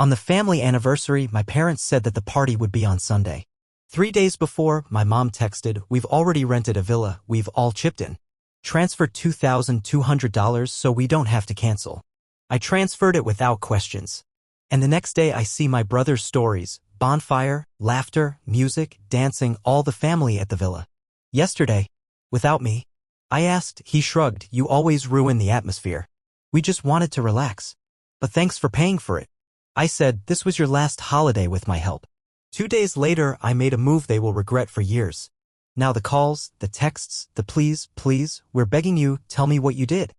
On the family anniversary, my parents said that the party would be on Sunday. 3 days before, my mom texted, "We've already rented a villa, we've all chipped in. Transferred $2,200 so we don't have to cancel." I transferred it without questions. And the next day I see my brother's stories, bonfire, laughter, music, dancing, all the family at the villa. Yesterday, without me, I asked, he shrugged, "You always ruin the atmosphere. We just wanted to relax. But thanks for paying for it." I said, "This was your last holiday with my help." 2 days later, I made a move they will regret for years. Now the calls, the texts, the please, we're begging you, tell me what you did.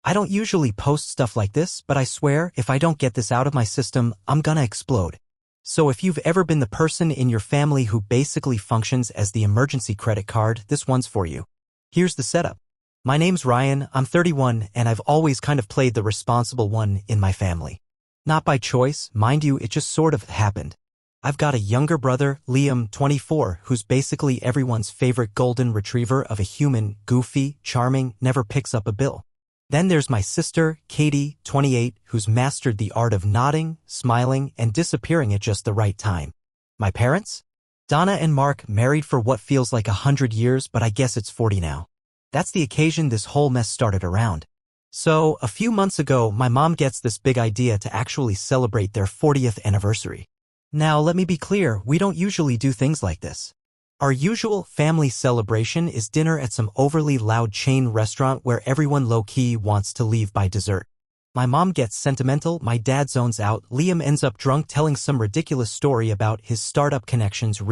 I don't usually post stuff like this, but I swear, if I don't get this out of my system, I'm gonna explode. So if you've ever been the person in your family who basically functions as the emergency credit card, this one's for you. Here's the setup. My name's Ryan, I'm 31, and I've always kind of played the responsible one in my family. Not by choice, mind you, it just sort of happened. I've got a younger brother, Liam, 24, who's basically everyone's favorite golden retriever of a human, goofy, charming, never picks up a bill. Then there's my sister, Katie, 28, who's mastered the art of nodding, smiling, and disappearing at just the right time. My parents? Donna and Mark, married for what feels like 100 years, but I guess it's 40 now. That's the occasion this whole mess started around. So, a few months ago, my mom gets this big idea to actually celebrate their 40th anniversary. Now, let me be clear, we don't usually do things like this. Our usual family celebration is dinner at some overly loud chain restaurant where everyone low-key wants to leave by dessert. My mom gets sentimental, my dad zones out, Liam ends up drunk telling some ridiculous story about his startup connections,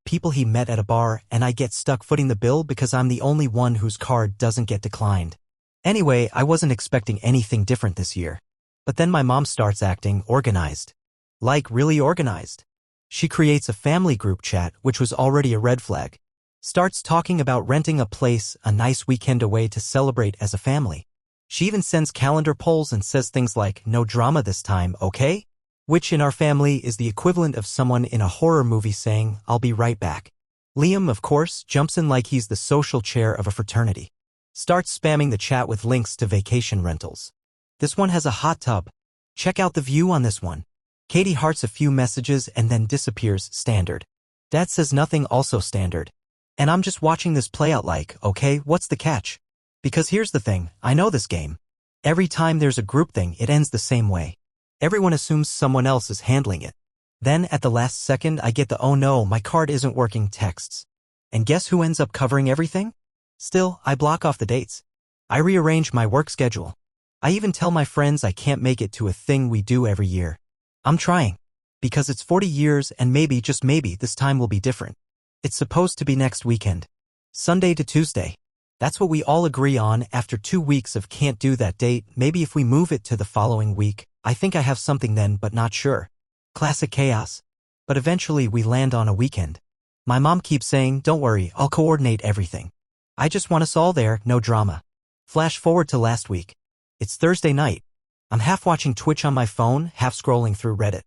people he met at a bar, and I get stuck footing the bill because I'm the only one whose card doesn't get declined. Anyway, I wasn't expecting anything different this year. But then my mom starts acting organized. Like really organized. She creates a family group chat, which was already a red flag. Starts talking about renting a place, a nice weekend away to celebrate as a family. She even sends calendar polls and says things like, "No drama this time, okay?" Which in our family is the equivalent of someone in a horror movie saying, "I'll be right back." Liam, of course, jumps in like he's the social chair of a fraternity. Starts spamming the chat with links to vacation rentals. This one has a hot tub. Check out the view on this one. Katie hearts a few messages and then disappears, standard. Dad says nothing, also standard. And I'm just watching this play out like, okay, what's the catch? Because here's the thing, I know this game. Every time there's a group thing, it ends the same way. Everyone assumes someone else is handling it. Then at the last second, I get the "oh no, my card isn't working" texts. And guess who ends up covering everything? Still, I block off the dates. I rearrange my work schedule. I even tell my friends I can't make it to a thing we do every year. I'm trying. Because it's 40 years and maybe, just maybe, this time will be different. It's supposed to be next weekend. Sunday to Tuesday. That's what we all agree on after 2 weeks of can't do that date. Maybe if we move it to the following week, I think I have something then, but not sure. Classic chaos. But eventually we land on a weekend. My mom keeps saying, "Don't worry, I'll coordinate everything. I just want us all there, no drama." Flash forward to last week. It's Thursday night. I'm half watching Twitch on my phone, half scrolling through Reddit.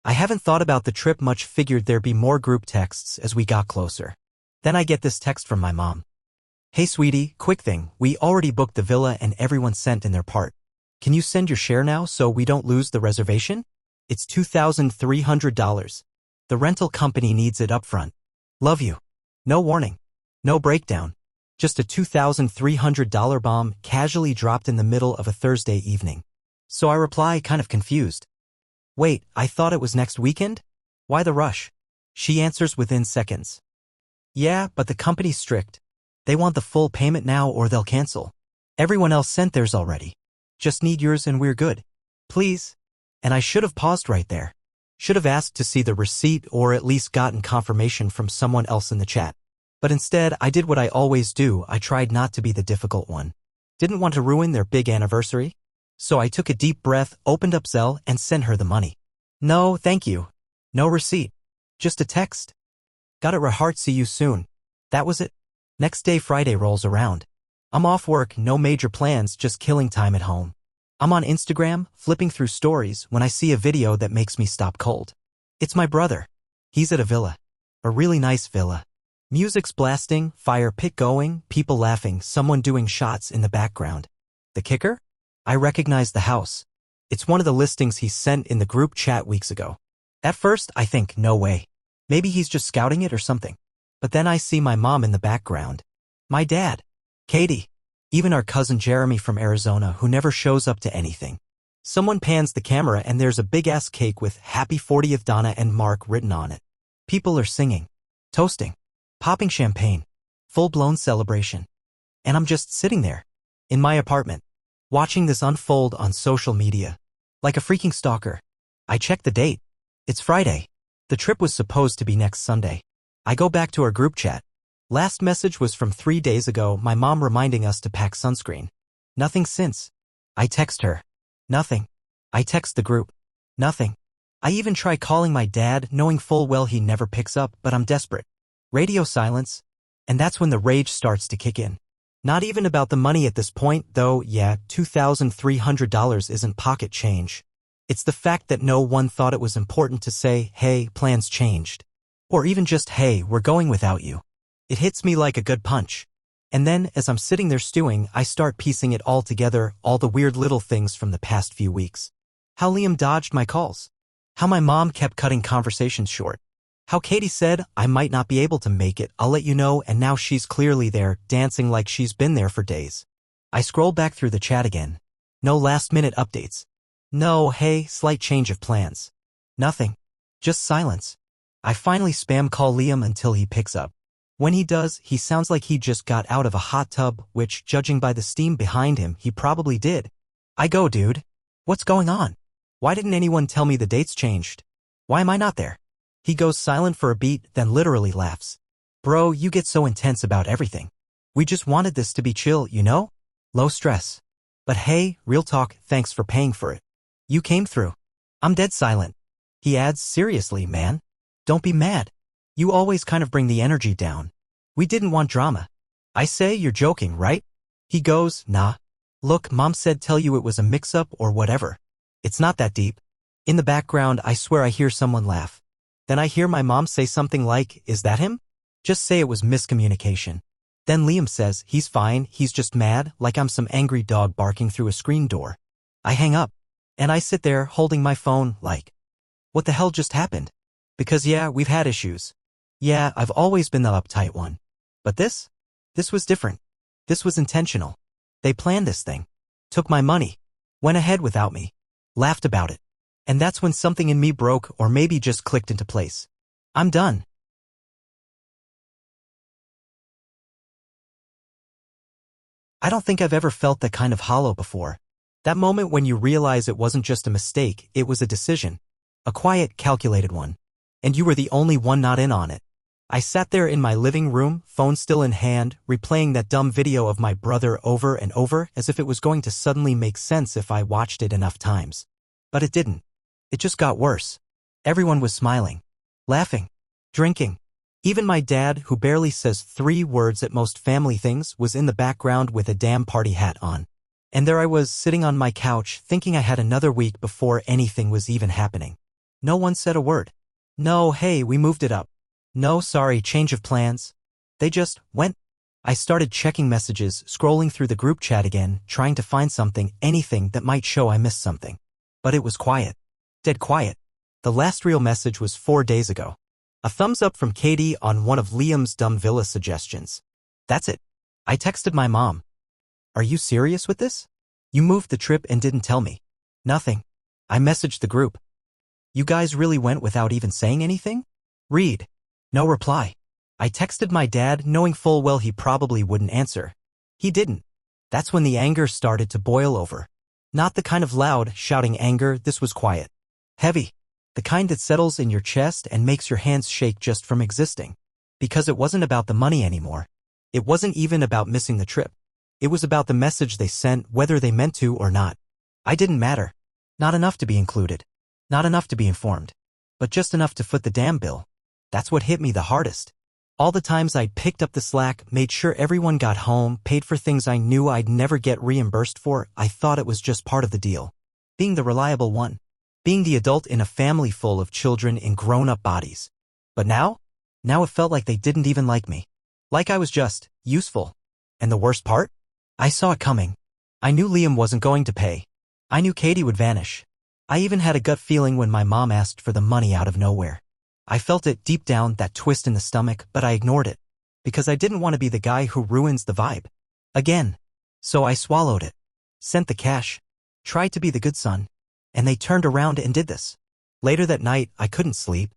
I haven't thought about the trip much, figured there'd be more group texts as we got closer. Then I get this text from my mom. "Hey sweetie, quick thing, we already booked the villa and everyone sent in their part. Can you send your share now so we don't lose the reservation? It's $2,300. The rental company needs it upfront. Love you." No warning. No breakdown. Just a $2,300 bomb casually dropped in the middle of a Thursday evening. So I reply, kind of confused. "Wait, I thought it was next weekend? Why the rush?" She answers within seconds. "Yeah, but the company's strict. They want the full payment now or they'll cancel. Everyone else sent theirs already. Just need yours and we're good. Please." And I should have paused right there. Should have asked to see the receipt or at least gotten confirmation from someone else in the chat. But instead, I did what I always do, I tried not to be the difficult one. Didn't want to ruin their big anniversary. So I took a deep breath, opened up Zelle, and sent her the money. "No, thank you. No receipt. Just a text. Got it, heart, see you soon." That was it. Next day, Friday, rolls around. I'm off work, no major plans, just killing time at home. I'm on Instagram, flipping through stories, when I see a video that makes me stop cold. It's my brother. He's at a villa. A really nice villa. Music's blasting, fire pit going, people laughing, someone doing shots in the background. The kicker? I recognize the house. It's one of the listings he sent in the group chat weeks ago. At first, I think, no way. Maybe he's just scouting it or something. But then I see my mom in the background. My dad. Katie. Even our cousin Jeremy from Arizona who never shows up to anything. Someone pans the camera and there's a big-ass cake with Happy 40th Donna and Mark written on it. People are singing, toasting, popping champagne, full-blown celebration. And I'm just sitting there, in my apartment, watching this unfold on social media. Like a freaking stalker. I check the date. It's Friday. The trip was supposed to be next Sunday. I go back to our group chat. Last message was from 3 days ago, my mom reminding us to pack sunscreen. Nothing since. I text her. Nothing. I text the group. Nothing. I even try calling my dad, knowing full well he never picks up, but I'm desperate. Radio silence. And that's when the rage starts to kick in. Not even about the money at this point, though, yeah, $2,300 isn't pocket change. It's the fact that no one thought it was important to say, hey, plans changed. Or even just, hey, we're going without you. It hits me like a good punch. And then, as I'm sitting there stewing, I start piecing it all together, all the weird little things from the past few weeks. How Liam dodged my calls. How my mom kept cutting conversations short. How Katie said, I might not be able to make it, I'll let you know, and now she's clearly there, dancing like she's been there for days. I scroll back through the chat again. No last-minute updates. No, hey, slight change of plans. Nothing. Just silence. I finally spam call Liam until he picks up. When he does, he sounds like he just got out of a hot tub, which, judging by the steam behind him, he probably did. I go, dude. What's going on? Why didn't anyone tell me the dates changed? Why am I not there? He goes silent for a beat, then literally laughs. Bro, you get so intense about everything. We just wanted this to be chill, you know? Low stress. But hey, real talk, thanks for paying for it. You came through. I'm dead silent. He adds, seriously, man. Don't be mad. You always kind of bring the energy down. We didn't want drama. I say, you're joking, right? He goes, nah. Look, mom said tell you it was a mix-up or whatever. It's not that deep. In the background, I swear I hear someone laugh. Then I hear my mom say something like, is that him? Just say it was miscommunication. Then Liam says, he's fine, he's just mad, like I'm some angry dog barking through a screen door. I hang up. And I sit there, holding my phone, like, what the hell just happened? Because yeah, we've had issues. Yeah, I've always been the uptight one. But this? This was different. This was intentional. They planned this thing. Took my money. Went ahead without me. Laughed about it. And that's when something in me broke or maybe just clicked into place. I'm done. I don't think I've ever felt that kind of hollow before. That moment when you realize it wasn't just a mistake, it was a decision. A quiet, calculated one. And you were the only one not in on it. I sat there in my living room, phone still in hand, replaying that dumb video of my brother over and over as if it was going to suddenly make sense if I watched it enough times. But it didn't. It just got worse. Everyone was smiling, laughing, drinking. Even my dad, who barely says 3 words at most family things, was in the background with a damn party hat on. And there I was, sitting on my couch, thinking I had another week before anything was even happening. No one said a word. No, hey, we moved it up. No, sorry, change of plans. They just went. I started checking messages, scrolling through the group chat again, trying to find something, anything that might show I missed something. But it was quiet. Dead quiet. The last real message was 4 days ago. A thumbs up from Katie on one of Liam's dumb villa suggestions. That's it. I texted my mom. Are you serious with this? You moved the trip and didn't tell me. Nothing. I messaged the group. You guys really went without even saying anything? Read. No reply. I texted my dad, knowing full well he probably wouldn't answer. He didn't. That's when the anger started to boil over. Not the kind of loud, shouting anger, this was quiet. Heavy. The kind that settles in your chest and makes your hands shake just from existing. Because it wasn't about the money anymore. It wasn't even about missing the trip. It was about the message they sent, whether they meant to or not. I didn't matter. Not enough to be included. Not enough to be informed. But just enough to foot the damn bill. That's what hit me the hardest. All the times I'd picked up the slack, made sure everyone got home, paid for things I knew I'd never get reimbursed for, I thought it was just part of the deal. Being the reliable one. Being the adult in a family full of children in grown-up bodies. But now? Now it felt like they didn't even like me. Like I was just useful. And the worst part? I saw it coming. I knew Liam wasn't going to pay. I knew Katie would vanish. I even had a gut feeling when my mom asked for the money out of nowhere. I felt it deep down, that twist in the stomach, but I ignored it. Because I didn't want to be the guy who ruins the vibe. Again. So I swallowed it. Sent the cash. Tried to be the good son. And they turned around and did this. Later that night, I couldn't sleep.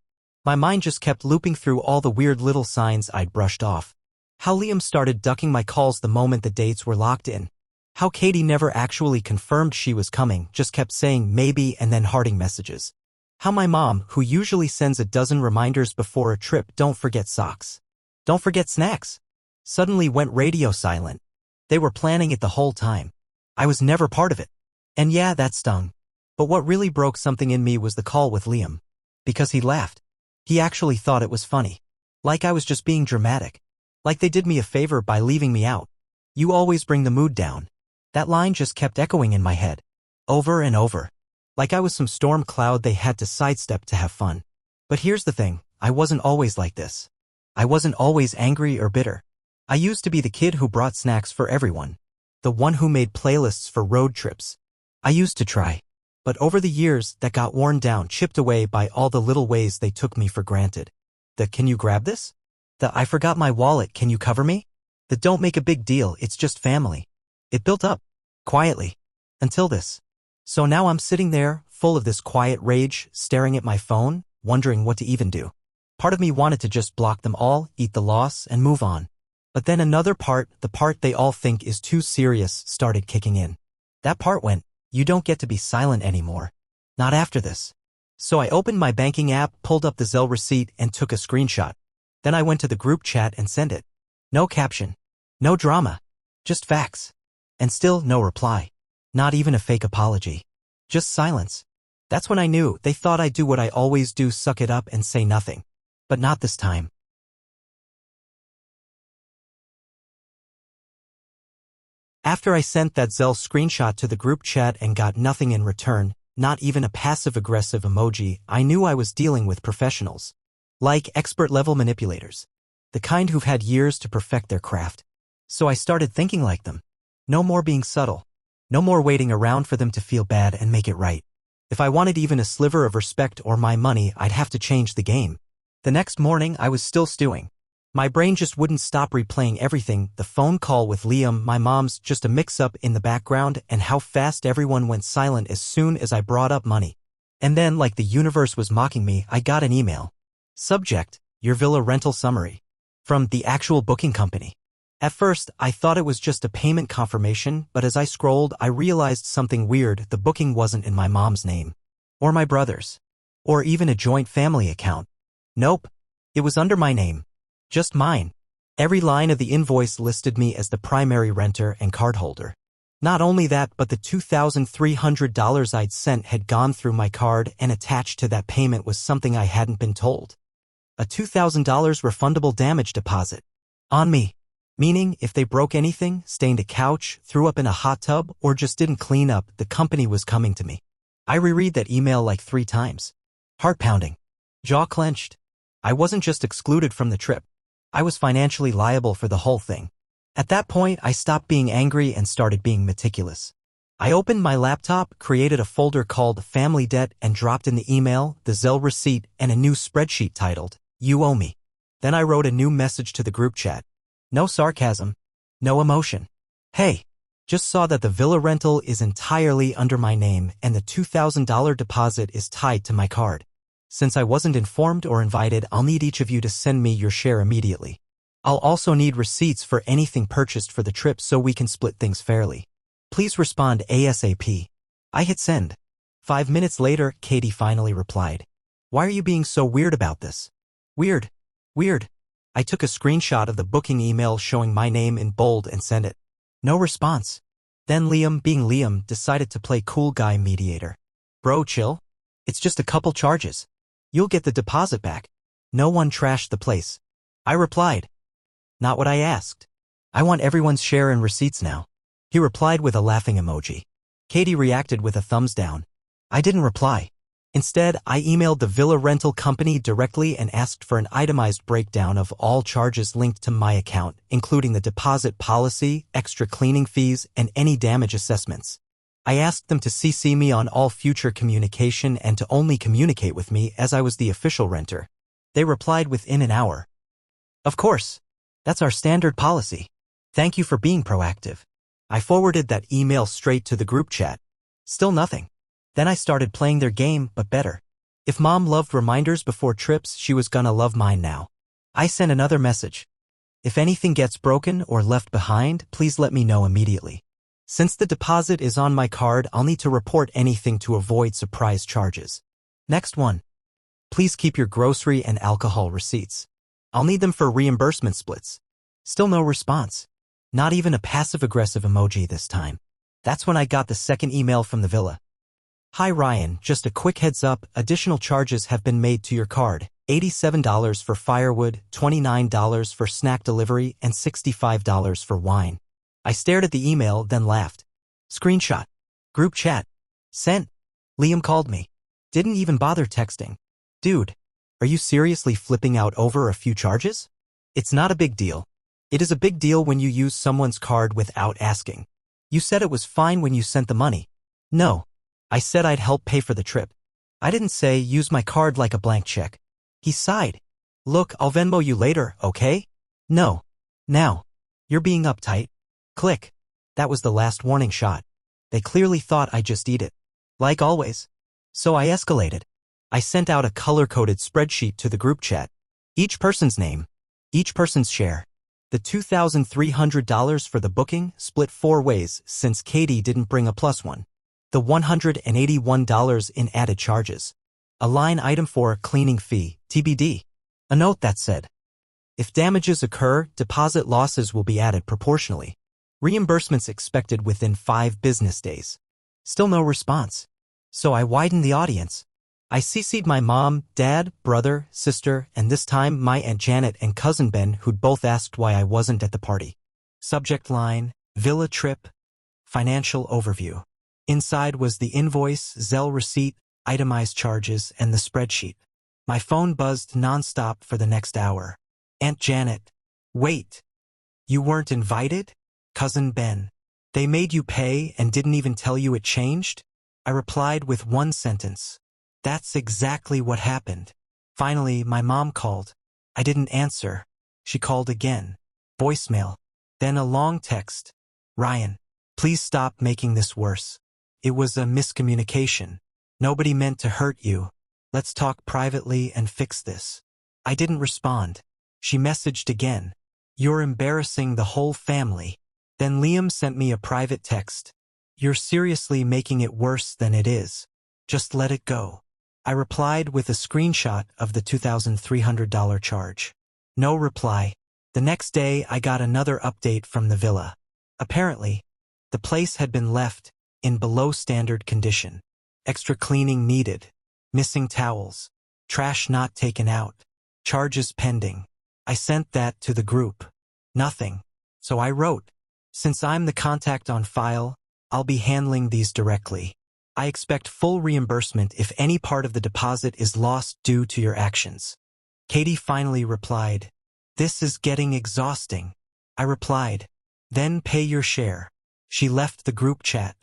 My mind just kept looping through all the weird little signs I'd brushed off. How Liam started ducking my calls the moment the dates were locked in. How Katie never actually confirmed she was coming, just kept saying maybe and then hearting messages. How my mom, who usually sends a dozen reminders before a trip, don't forget socks. Don't forget snacks. Suddenly went radio silent. They were planning it the whole time. I was never part of it. And yeah, that stung. But what really broke something in me was the call with Liam. Because he laughed. He actually thought it was funny. Like I was just being dramatic. Like they did me a favor by leaving me out. You always bring the mood down. That line just kept echoing in my head. Over and over. Like I was some storm cloud they had to sidestep to have fun. But here's the thing, I wasn't always like this. I wasn't always angry or bitter. I used to be the kid who brought snacks for everyone. The one who made playlists for road trips. I used to try. But over the years, that got worn down, chipped away by all the little ways they took me for granted. The "can you grab this?" The "I forgot my wallet, can you cover me?" The "don't make a big deal, it's just family." It built up. Quietly. Until this. So now I'm sitting there, full of this quiet rage, staring at my phone, wondering what to even do. Part of me wanted to just block them all, eat the loss, and move on. But then another part, the part they all think is too serious, started kicking in. That part went, you don't get to be silent anymore. Not after this. So I opened my banking app, pulled up the Zelle receipt, and took a screenshot. Then I went to the group chat and sent it. No caption. No drama. Just facts. And still no reply. Not even a fake apology. Just silence. That's when I knew they thought I'd do what I always do, suck it up and say nothing. But not this time. After I sent that Zelle screenshot to the group chat and got nothing in return, not even a passive-aggressive emoji, I knew I was dealing with professionals. Like expert-level manipulators. The kind who've had years to perfect their craft. So I started thinking like them. No more being subtle. No more waiting around for them to feel bad and make it right. If I wanted even a sliver of respect or my money, I'd have to change the game. The next morning, I was still stewing. My brain just wouldn't stop replaying everything, the phone call with Liam, my mom's, just a mix-up in the background, and how fast everyone went silent as soon as I brought up money. And then, like the universe was mocking me, I got an email. Subject, your villa rental summary. From the actual booking company. At first, I thought it was just a payment confirmation, but as I scrolled, I realized something weird. The booking wasn't in my mom's name. Or my brother's. Or even a joint family account. Nope. It was under my name. Just mine. Every line of the invoice listed me as the primary renter and cardholder. Not only that, but the $2,300 I'd sent had gone through my card, and attached to that payment was something I hadn't been told. A $2,000 refundable damage deposit. On me. Meaning, if they broke anything, stained a couch, threw up in a hot tub, or just didn't clean up, the company was coming to me. I reread that email like 3 times. Heart pounding. Jaw clenched. I wasn't just excluded from the trip. I was financially liable for the whole thing. At that point, I stopped being angry and started being meticulous. I opened my laptop, created a folder called Family Debt, and dropped in the email, the Zelle receipt, and a new spreadsheet titled, You Owe Me. Then I wrote a new message to the group chat. No sarcasm. No emotion. Hey, just saw that the villa rental is entirely under my name and the $2,000 deposit is tied to my card. Since I wasn't informed or invited, I'll need each of you to send me your share immediately. I'll also need receipts for anything purchased for the trip so we can split things fairly. Please respond ASAP. I hit send. 5 minutes later, Katie finally replied. Why are you being so weird about this? Weird. Weird. I took a screenshot of the booking email showing my name in bold and sent it. No response. Then Liam, being Liam, decided to play cool guy mediator. Bro, chill. It's just a couple charges. You'll get the deposit back. No one trashed the place. I replied. Not what I asked. I want everyone's share and receipts now. He replied with a laughing emoji. Katie reacted with a thumbs down. I didn't reply. Instead, I emailed the villa rental company directly and asked for an itemized breakdown of all charges linked to my account, including the deposit policy, extra cleaning fees, and any damage assessments. I asked them to CC me on all future communication and to only communicate with me as I was the official renter. They replied within an hour. Of course. That's our standard policy. Thank you for being proactive. I forwarded that email straight to the group chat. Still nothing. Then I started playing their game, but better. If Mom loved reminders before trips, she was gonna love mine now. I sent another message. If anything gets broken or left behind, please let me know immediately. Since the deposit is on my card, I'll need to report anything to avoid surprise charges. Next one. Please keep your grocery and alcohol receipts. I'll need them for reimbursement splits. Still no response. Not even a passive-aggressive emoji this time. That's when I got the second email from the villa. Hi Ryan, just a quick heads up, additional charges have been made to your card. $87 for firewood, $29 for snack delivery, and $65 for wine. I stared at the email, then laughed. Screenshot. Group chat. Sent. Liam called me. Didn't even bother texting. Dude, are you seriously flipping out over a few charges? It's not a big deal. It is a big deal when you use someone's card without asking. You said it was fine when you sent the money. No. I said I'd help pay for the trip. I didn't say use my card like a blank check. He sighed. Look, I'll Venmo you later, okay? No. Now. You're being uptight. Click. That was the last warning shot. They clearly thought I'd just eat it. Like always. So I escalated. I sent out a color-coded spreadsheet to the group chat. Each person's name. Each person's share. The $2,300 for the booking split 4 ways since Katie didn't bring a plus one. The $181 in added charges. A line item for cleaning fee, TBD. A note that said, if damages occur, deposit losses will be added proportionally. Reimbursements expected within 5 business days. Still no response. So I widened the audience. I CC'd my mom, dad, brother, sister, and this time my Aunt Janet and cousin Ben, who'd both asked why I wasn't at the party. Subject line, Villa Trip, Financial Overview. Inside was the invoice, Zelle receipt, itemized charges, and the spreadsheet. My phone buzzed nonstop for the next hour. Aunt Janet. Wait. You weren't invited? Cousin Ben. They made you pay and didn't even tell you it changed? I replied with one sentence. That's exactly what happened. Finally, my mom called. I didn't answer. She called again. Voicemail. Then a long text. Ryan, please stop making this worse. It was a miscommunication. Nobody meant to hurt you. Let's talk privately and fix this. I didn't respond. She messaged again. You're embarrassing the whole family. Then Liam sent me a private text. You're seriously making it worse than it is. Just let it go. I replied with a screenshot of the $2,300 charge. No reply. The next day, I got another update from the villa. Apparently, the place had been left in below standard condition. Extra cleaning needed. Missing towels. Trash not taken out. Charges pending. I sent that to the group. Nothing. So I wrote, since I'm the contact on file, I'll be handling these directly. I expect full reimbursement if any part of the deposit is lost due to your actions. Katie finally replied, this is getting exhausting. I replied, then pay your share. She left the group chat.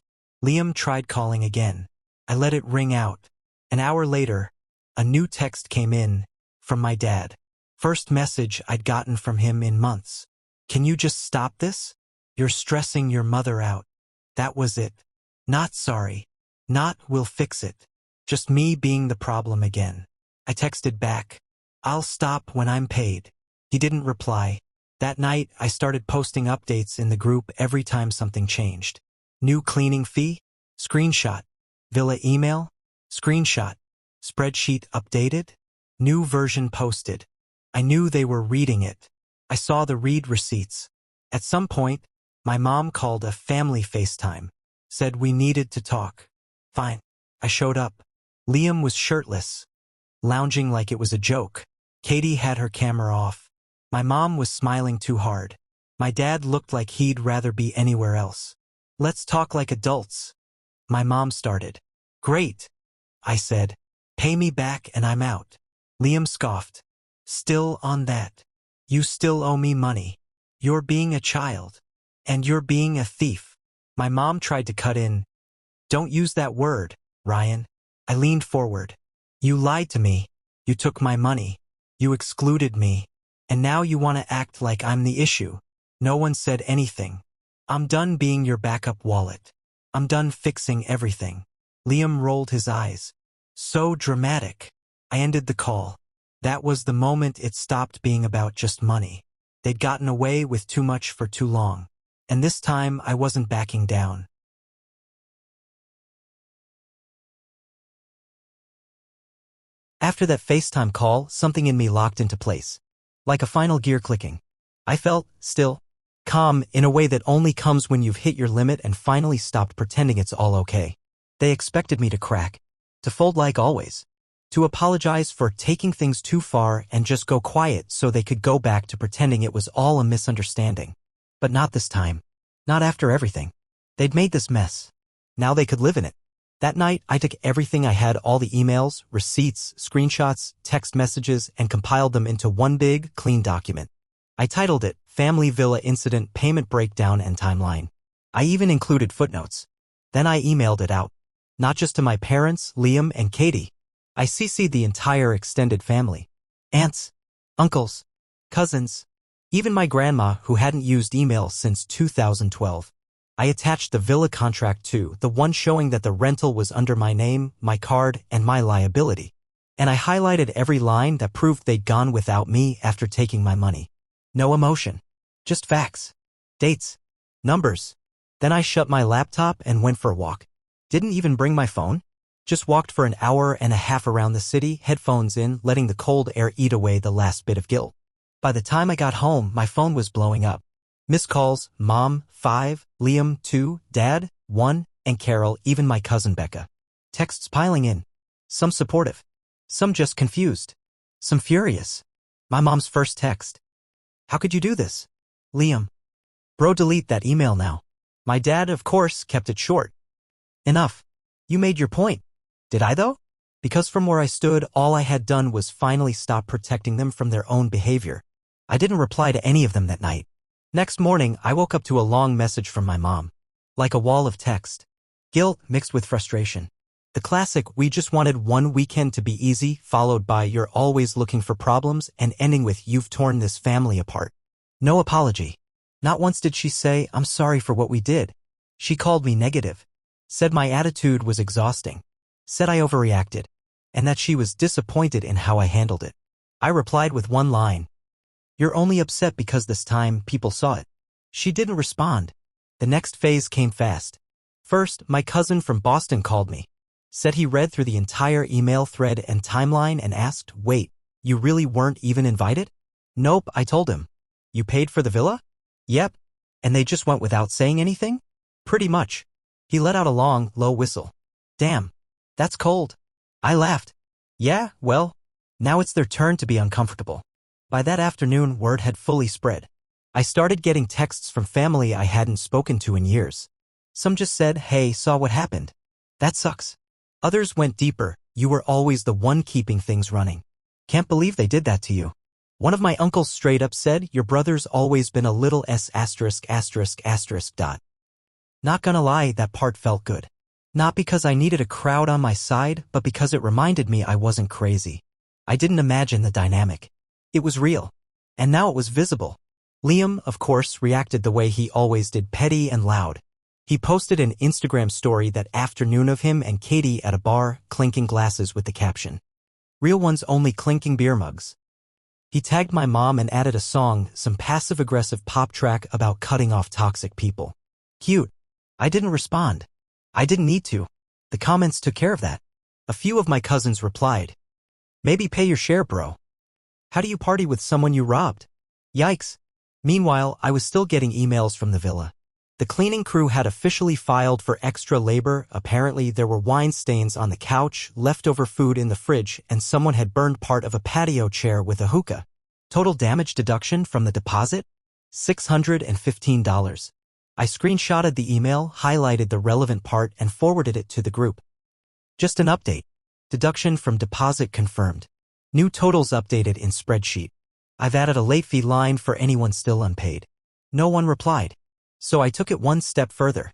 Liam tried calling again. I let it ring out. An hour later, a new text came in from my dad. First message I'd gotten from him in months. Can you just stop this? You're stressing your mother out. That was it. Not sorry. Not we'll fix it. Just me being the problem again. I texted back. I'll stop when I'm paid. He didn't reply. That night, I started posting updates in the group every time something changed. New cleaning fee? Screenshot. Villa email? Screenshot. Spreadsheet updated? New version posted. I knew they were reading it. I saw the read receipts. At some point, my mom called a family FaceTime. Said we needed to talk. Fine. I showed up. Liam was shirtless. Lounging like it was a joke. Katie had her camera off. My mom was smiling too hard. My dad looked like he'd rather be anywhere else. Let's talk like adults. My mom started. Great. I said. Pay me back and I'm out. Liam scoffed. Still on that. You still owe me money. You're being a child. And you're being a thief. My mom tried to cut in. Don't use that word, Ryan. I leaned forward. You lied to me. You took my money. You excluded me. And now you want to act like I'm the issue. No one said anything. I'm done being your backup wallet. I'm done fixing everything. Liam rolled his eyes. So dramatic. I ended the call. That was the moment it stopped being about just money. They'd gotten away with too much for too long. And this time I wasn't backing down. After that FaceTime call, something in me locked into place. Like a final gear clicking. I felt, still, calm in a way that only comes when you've hit your limit and finally stopped pretending it's all okay. They expected me to crack. To fold like always. To apologize for taking things too far and just go quiet so they could go back to pretending it was all a misunderstanding. But not this time. Not after everything. They'd made this mess. Now they could live in it. That night, I took everything I had, all the emails, receipts, screenshots, text messages, and compiled them into one big, clean document. I titled it, Family Villa Incident Payment Breakdown and Timeline. I even included footnotes. Then I emailed it out. Not just to my parents, Liam and Katie. I CC'd the entire extended family. Aunts, uncles, cousins, even my grandma who hadn't used email since 2012. I attached the villa contract too, the one showing that the rental was under my name, my card, and my liability. And I highlighted every line that proved they'd gone without me after taking my money. No emotion. Just facts. Dates. Numbers. Then I shut my laptop and went for a walk. Didn't even bring my phone. Just walked for an hour and a half around the city, headphones in, letting the cold air eat away the last bit of guilt. By the time I got home, my phone was blowing up. Missed calls, Mom, 5, Liam, 2, Dad, 1, and Carol, even my cousin Becca. Texts piling in. Some supportive. Some just confused. Some furious. My mom's first text. How could you do this? Liam. Bro, delete that email now. My dad, of course, kept it short. Enough. You made your point. Did I though? Because from where I stood, all I had done was finally stop protecting them from their own behavior. I didn't reply to any of them that night. Next morning, I woke up to a long message from my mom. Like a wall of text. Guilt mixed with frustration. The classic, we just wanted one weekend to be easy, followed by you're always looking for problems, and ending with you've torn this family apart. No apology. Not once did she say, I'm sorry for what we did. She called me negative. Said my attitude was exhausting. Said I overreacted. And that she was disappointed in how I handled it. I replied with one line. You're only upset because this time people saw it. She didn't respond. The next phase came fast. First, my cousin from Boston called me. Said he read through the entire email thread and timeline and asked, wait, you really weren't even invited? Nope, I told him. You paid for the villa? Yep. And they just went without saying anything? Pretty much. He let out a long, low whistle. Damn. That's cold. I laughed. Yeah, well, now it's their turn to be uncomfortable. By that afternoon, word had fully spread. I started getting texts from family I hadn't spoken to in years. Some just said, hey, saw what happened. That sucks. Others went deeper, you were always the one keeping things running. Can't believe they did that to you. One of my uncles straight up said, your brother's always been a little s*******. Not gonna lie, that part felt good. Not because I needed a crowd on my side, but because it reminded me I wasn't crazy. I didn't imagine the dynamic. It was real. And now it was visible. Liam, of course, reacted the way he always did, petty and loud. He posted an Instagram story that afternoon of him and Katie at a bar, clinking glasses with the caption, real ones only clinking beer mugs. He tagged my mom and added a song, some passive-aggressive pop track about cutting off toxic people. Cute. I didn't respond. I didn't need to. The comments took care of that. A few of my cousins replied, maybe pay your share, bro. How do you party with someone you robbed? Yikes. Meanwhile, I was still getting emails from the villa. The cleaning crew had officially filed for extra labor. Apparently, there were wine stains on the couch, leftover food in the fridge, and someone had burned part of a patio chair with a hookah. Total damage deduction from the deposit? $615. I screenshotted the email, highlighted the relevant part, and forwarded it to the group. Just an update. Deduction from deposit confirmed. New totals updated in spreadsheet. I've added a late fee line for anyone still unpaid. No one replied. So I took it one step further.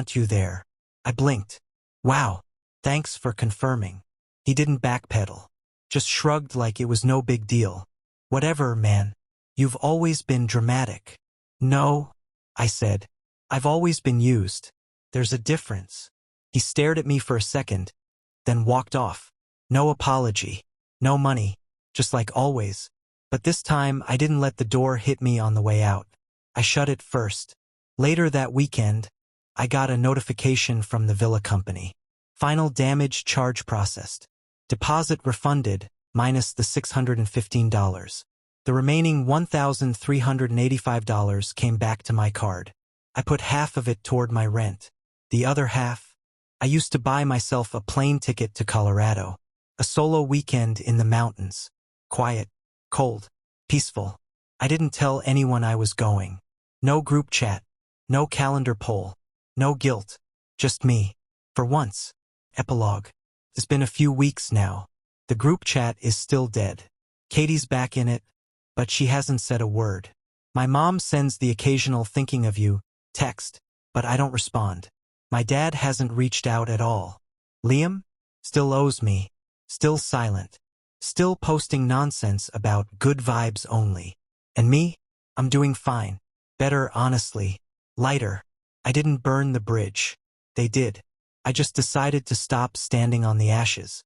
want you there. I blinked. Wow, thanks for confirming. He didn't backpedal. Just shrugged like it was no big deal. Whatever, man. You've always been dramatic. No, I said. I've always been used. There's a difference. He stared at me for a second, then walked off. No apology. No money. Just like always. But this time, I didn't let the door hit me on the way out. I shut it first. Later that weekend, I got a notification from the villa company. Final damage charge processed. Deposit refunded, minus the $615. The remaining $1,385 came back to my card. I put half of it toward my rent. The other half, I used to buy myself a plane ticket to Colorado. A solo weekend in the mountains. Quiet, cold, peaceful. I didn't tell anyone I was going. No group chat. No calendar poll. No guilt. Just me. For once. Epilogue. It's been a few weeks now. The group chat is still dead. Katie's back in it, but she hasn't said a word. My mom sends the occasional thinking of you text, but I don't respond. My dad hasn't reached out at all. Liam? Still owes me. Still silent. Still posting nonsense about good vibes only. And me? I'm doing fine. Better, honestly. Lighter. I didn't burn the bridge. They did. I just decided to stop standing on the ashes.